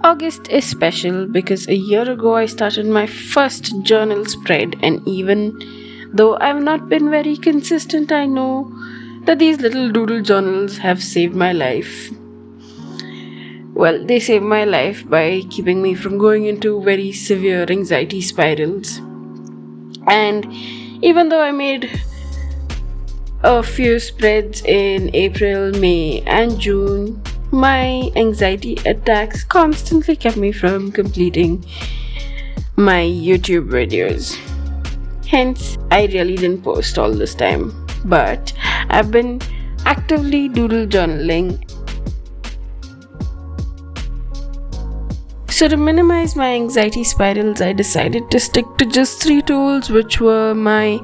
August is special because a year ago I started my first journal spread, and even though I've not been very consistent, I know that these little doodle journals have saved my life. Well, they saved my life by keeping me from going into very severe anxiety spirals. And even though I made a few spreads in April, May, and June, my anxiety attacks constantly kept me from completing my YouTube videos. Hence, I really didn't post all this time. But I've been actively doodle journaling. So to minimize my anxiety spirals, I decided to stick to just 3 tools, which were my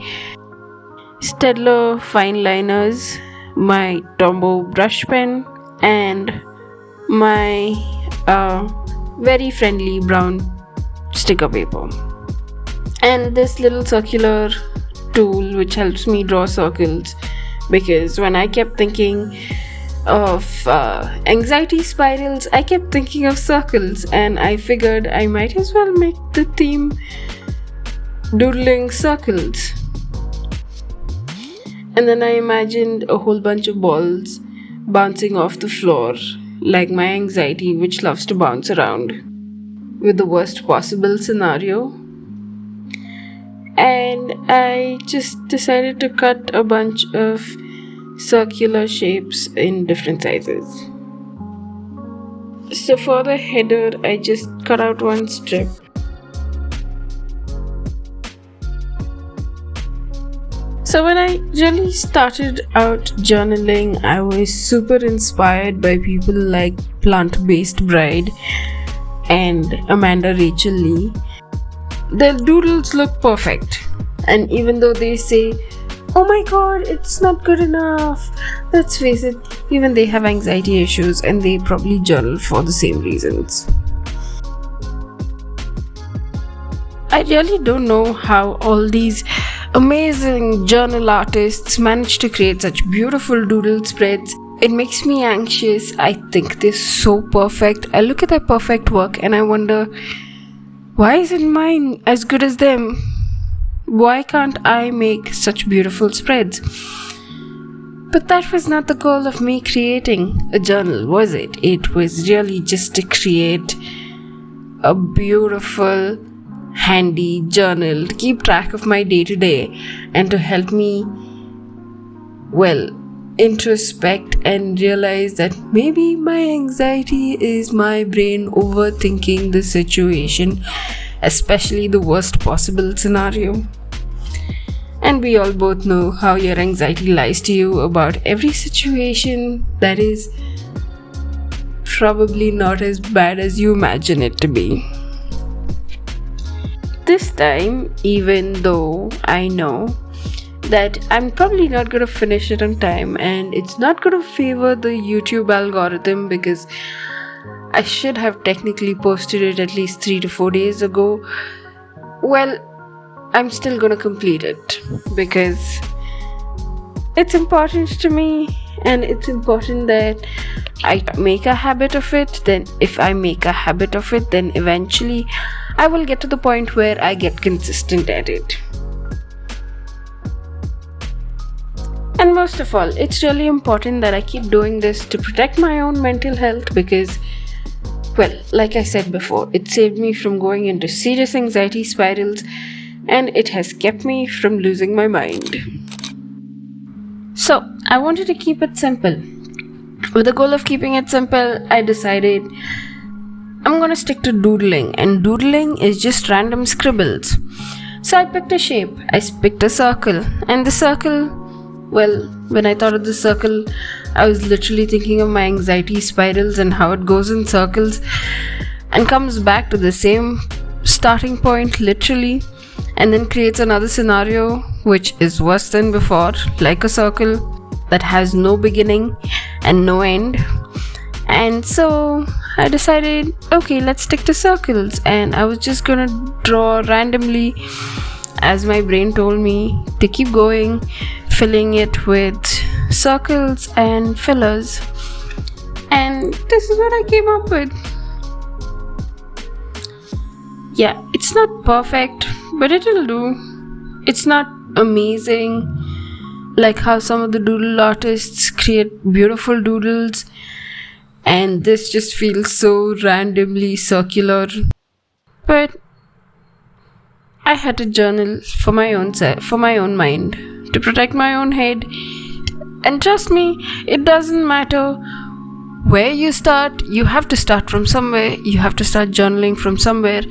Staedtler fine liners, my Tombow brush pen, and my very friendly brown sticker paper. And this little circular tool which helps me draw circles, because when I kept thinking of anxiety spirals, I kept thinking of circles, and I figured I might as well make the theme doodling circles. And then I imagined a whole bunch of balls bouncing off the floor, like my anxiety, which loves to bounce around, with the worst possible scenario. And I just decided to cut a bunch of circular shapes in different sizes. So for the header, I just cut out one strip. So when I really started out journaling, I was super inspired by people like Plant-Based Bride and Amanda Rachel Lee. Their doodles look perfect, and even though they say, "Oh my god, it's not good enough," let's face it, even they have anxiety issues and they probably journal for the same reasons. I really don't know how all these amazing journal artists manage to create such beautiful doodle spreads. It makes me anxious. I think they're so perfect. I look at their perfect work and I wonder, why isn't mine as good as them? Why can't I make such beautiful spreads? But that was not the goal of me creating a journal, was it? It was really just to create a beautiful, handy journal to keep track of my day-to-day and to help me, introspect and realize that maybe my anxiety is my brain overthinking the situation, especially the worst possible scenario. And we all both know how your anxiety lies to you about every situation that is probably not as bad as you imagine it to be. This time, even though I know that I'm probably not going to finish it on time and it's not going to favor the YouTube algorithm, because I should have technically posted it at least 3 to 4 days ago, I'm still going to complete it because it's important to me, and it's important that I make a habit of it. Then if I make a habit of it, then eventually I will get to the point where I get consistent at it. And most of all, it's really important that I keep doing this to protect my own mental health, because like I said before, it saved me from going into serious anxiety spirals, and it has kept me from losing my mind. So I wanted to keep it simple. With the goal of keeping it simple, I decided I'm gonna stick to doodling, and doodling is just random scribbles. So I picked a shape. I picked a circle, and the circle, when I thought of the circle, I was literally thinking of my anxiety spirals and how it goes in circles and comes back to the same starting point literally, and then creates another scenario which is worse than before, like a circle that has no beginning and no end. And so I decided, okay, let's stick to circles, and I was just gonna draw randomly as my brain told me to keep going, filling it with circles and fillers. And this is what I came up with. Yeah, it's not perfect, but it'll do. It's not amazing like how some of the doodle artists create beautiful doodles, and this just feels so randomly circular. But I had to journal for my own for my own mind, to protect my own head. And trust me, it doesn't matter where you start, you have to start from somewhere. You have to start journaling from somewhere.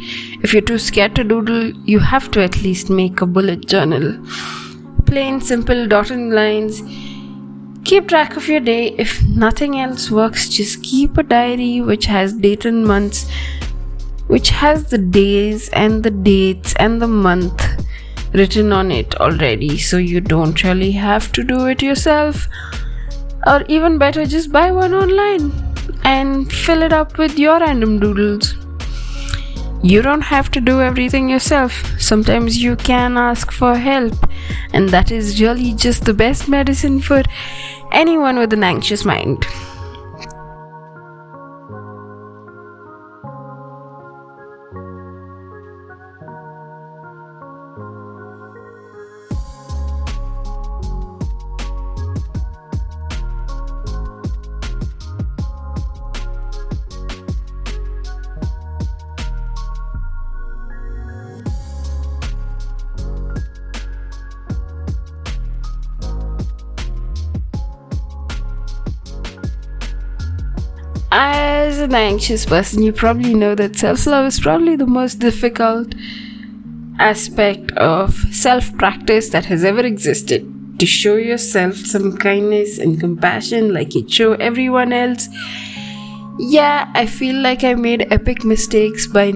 If you're too scared to doodle, you have to at least make a bullet journal. Plain, simple, dotted lines. Keep track of your day. If nothing else works, just keep a diary which has date and months, which has the days and the dates and the month written on it already, so you don't really have to do it yourself. Or even better, just buy one online and fill it up with your random doodles. You don't have to do everything yourself. Sometimes you can ask for help, and that is really just the best medicine for anyone with an anxious mind. As an anxious person, you probably know that self-love is probably the most difficult aspect of self-practice that has ever existed. To show yourself some kindness and compassion like you show everyone else. Yeah, I feel like I made epic mistakes by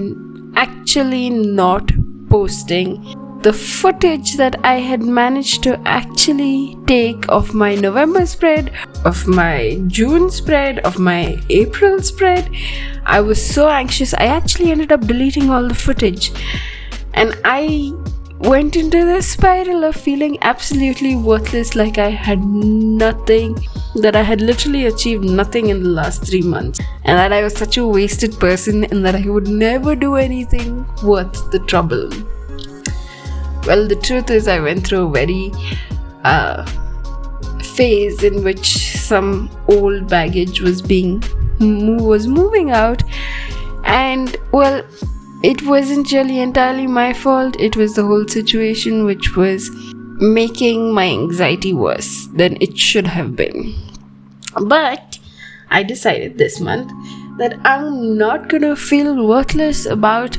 actually not posting the footage that I had managed to actually take of my November spread, of my June spread, of my April spread. I was so anxious, I actually ended up deleting all the footage. And I went into this spiral of feeling absolutely worthless, like I had nothing, that I had literally achieved nothing in the last 3 months, and that I was such a wasted person, and that I would never do anything worth the trouble. Well, the truth is, I went through a very phase in which some old baggage was moving out, and well, it wasn't really entirely my fault. It was the whole situation which was making my anxiety worse than it should have been. But I decided this month that I'm not gonna feel worthless about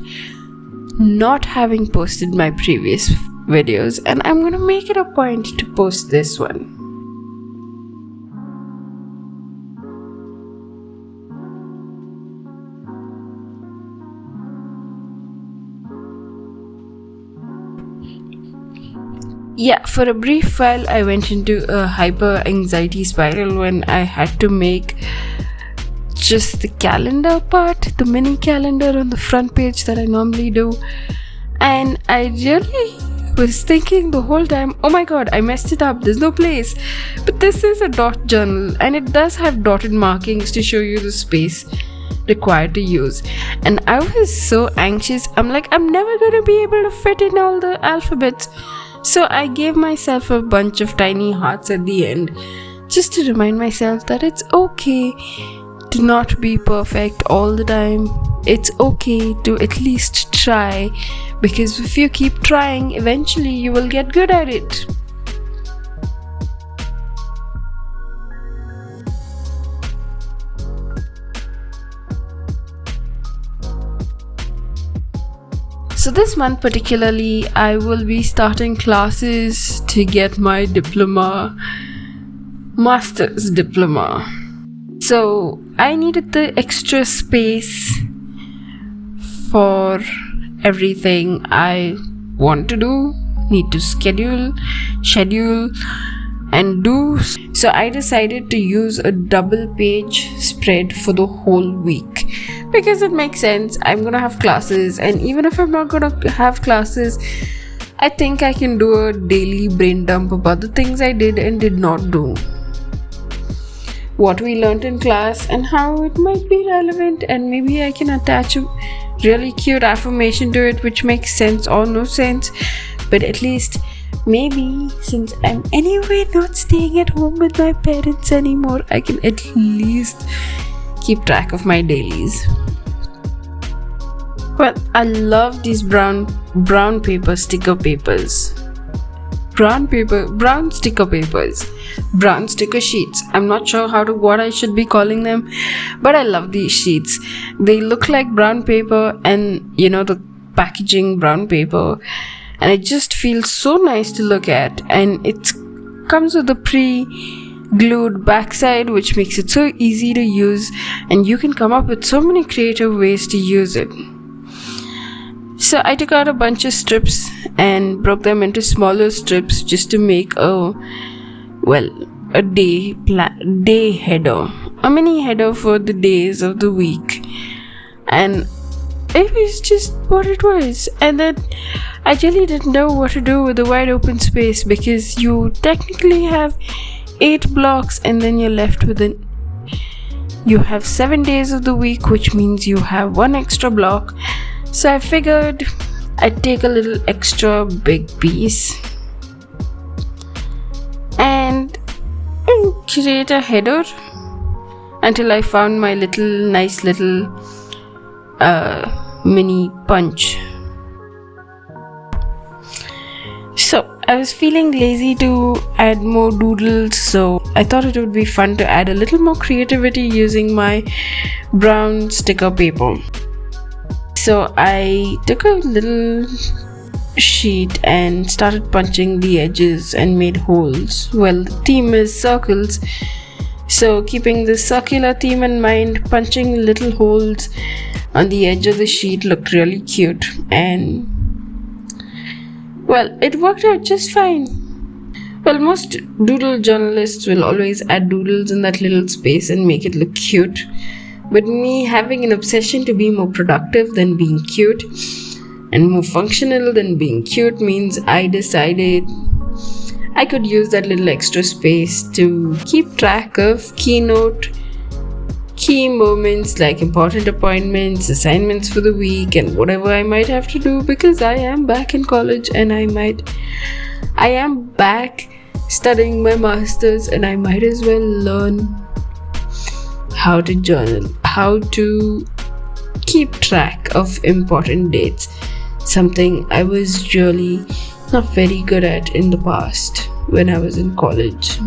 not having posted my previous videos, and I'm gonna make it a point to post this one. Yeah, for a brief while I went into a hyper anxiety spiral when I had to make just the calendar part, the mini calendar on the front page that I normally do. And I really was thinking the whole time, oh my god, I messed it up, there's no place. But this is a dot journal, and it does have dotted markings to show you the space required to use. And I was so anxious, I'm like, I'm never gonna be able to fit in all the alphabets. So I gave myself a bunch of tiny hearts at the end, just to remind myself that it's okay to not be perfect all the time. It's okay to at least try, because if you keep trying, eventually you will get good at it. So this month particularly, I will be starting classes to get my diploma, master's diploma. So I needed the extra space for everything I want to do, need to schedule and do. So I decided to use a double page spread for the whole week, because it makes sense. I'm gonna have classes, and even if I'm not gonna have classes, I think I can do a daily brain dump about the things I did and did not do. what we learned in class and how it might be relevant, and maybe I can attach a really cute affirmation to it which makes sense or no sense. But at least maybe since I'm anyway not staying at home with my parents anymore, I can at least keep track of my dailies. Well, I love these brown paper sticker papers. Brown sticker papers. Brown sticker sheets. I'm not sure what I should be calling them, but I love these sheets. They look like brown paper, and the packaging brown paper, and it just feels so nice to look at, and it comes with a pre-glued backside which makes it so easy to use, and you can come up with so many creative ways to use it. So I took out a bunch of strips and broke them into smaller strips just to make a day header, a mini header for the days of the week. And it was just what it was. And then I really didn't know what to do with the wide open space, because you technically have 8 blocks and then you're left with you have 7 days of the week, which means you have 1 extra block. So I figured I'd take a little extra big piece and create a header until I found my nice little mini punch. So I was feeling lazy to add more doodles, so I thought it would be fun to add a little more creativity using my brown sticker paper. So I took a little sheet and started punching the edges and made holes. Well, the theme is circles, so keeping the circular theme in mind, punching little holes on the edge of the sheet looked really cute, and it worked out just fine. Well, most doodle journalists will always add doodles in that little space and make it look cute. But me having an obsession to be more productive than being cute and more functional than being cute means I decided I could use that little extra space to keep track of key moments like important appointments, assignments for the week, and whatever I might have to do, because I am back in college and I am back studying my masters, and I might as well learn how to journal, how to keep track of important dates, something I was really not very good at in the past when I was in college.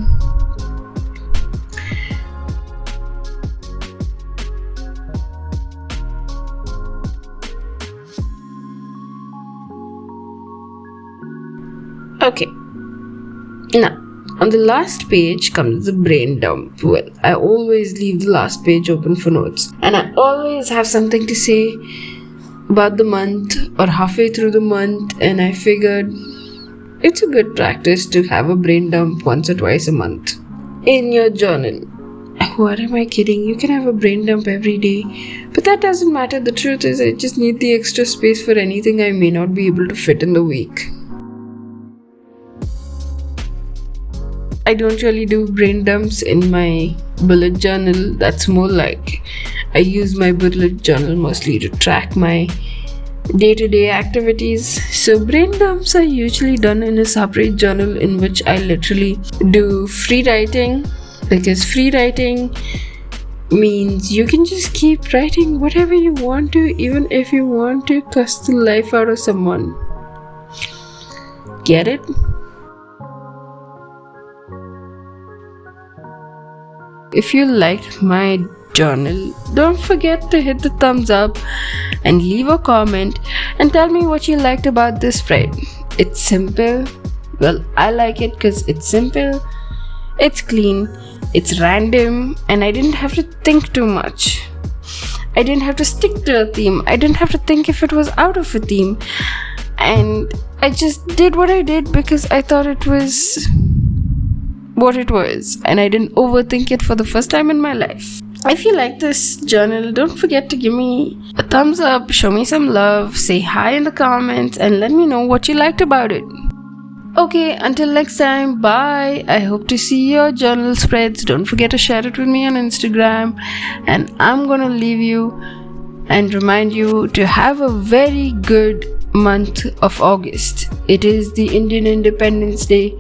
Okay, now on the last page comes the brain dump. Well, I always leave the last page open for notes, and I always have something to say about the month or halfway through the month, and I figured it's a good practice to have a brain dump once or twice a month in your journal. What am I kidding? You can have a brain dump every day, but that doesn't matter. The truth is, I just need the extra space for anything I may not be able to fit in the week. I don't really do brain dumps in my bullet journal. That's more like I use my bullet journal mostly to track my day-to-day activities. So brain dumps are usually done in a separate journal in which I literally do free writing, because free writing means you can just keep writing whatever you want to, even if you want to cuss the life out of someone. Get it? If you liked my journal, don't forget to hit the thumbs up and leave a comment and tell me what you liked about this spread. It's simple. Well, I like it because it's simple, it's clean, it's random, and I didn't have to think too much. I didn't have to stick to a theme. I didn't have to think if it was out of a theme. And I just did what I did because I thought it was what it was, and I didn't overthink it for the first time in my life. If you like this journal, don't forget to give me a thumbs up, show me some love, say hi in the comments, and let me know what you liked about it. Okay, until next time, bye. I hope to see your journal spreads. Don't forget to share it with me on Instagram. And I'm gonna leave you and remind you to have a very good month of August. It is the Indian Independence Day,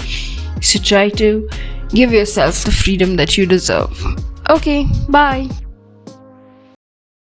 so try to give yourself the freedom that you deserve. Okay, bye.